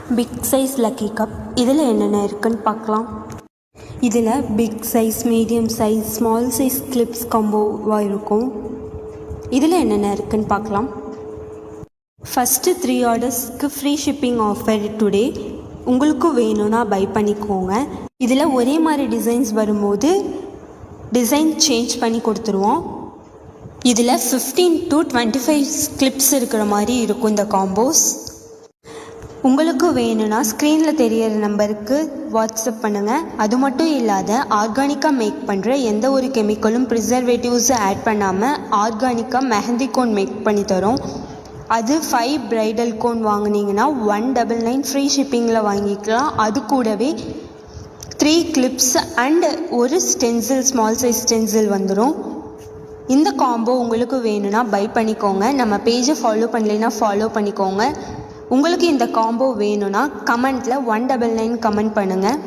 Big size lucky cup. இதில் என்னென்ன இருக்குன்னு பார்க்கலாம். இதில் big size, medium size, small size clips காம்போவாக இருக்கும். இதில் என்னென்ன இருக்குன்னு பார்க்கலாம். ஃபஸ்ட்டு 3 ஆர்டர்ஸ்க்கு ஃப்ரீ ஷிப்பிங் ஆஃபர் டுடே. உங்களுக்கு வேணும்னா பை பண்ணிக்கோங்க. இதில் ஒரே மாதிரி டிசைன்ஸ் வரும்போது டிசைன் சேஞ்ச் பண்ணி கொடுத்துருவோம். இதில் 15 to 25 கிளிப்ஸ் இருக்கிற மாதிரி இருக்கும் இந்த காம்போஸ். உங்களுக்கு வேணும்னா ஸ்க்ரீனில் தெரியிற நம்பருக்கு வாட்ஸ்அப் பண்ணுங்கள். அது மட்டும் இல்லாத ஆர்கானிக்காக மேக் பண்ணுற எந்த ஒரு கெமிக்கலும் ப்ரிசர்வேட்டிவ்ஸும் ஆட் பண்ணாமல் ஆர்கானிக்காக மெஹந்தி கோன் மேக் பண்ணி தரோம். அது 5 ப்ரைடல் கோன் வாங்கினீங்கன்னா 199 ஃப்ரீ ஷிப்பிங்கில் வாங்கிக்கலாம். அது கூடவே 3 கிளிப்ஸ் அண்ட் ஒரு ஸ்டென்சில், ஸ்மால் சைஸ் ஸ்டென்சில் வந்துடும். இந்த காம்போ உங்களுக்கு வேணும்னா பை பண்ணிக்கோங்க. நம்ம பேஜை ஃபாலோ பண்ணலைன்னா ஃபாலோ பண்ணிக்கோங்க. உங்களுக்கு இந்த காம்போ வேணும்னா கமெண்ட்டில் 199 கமெண்ட் பண்ணுங்கள்.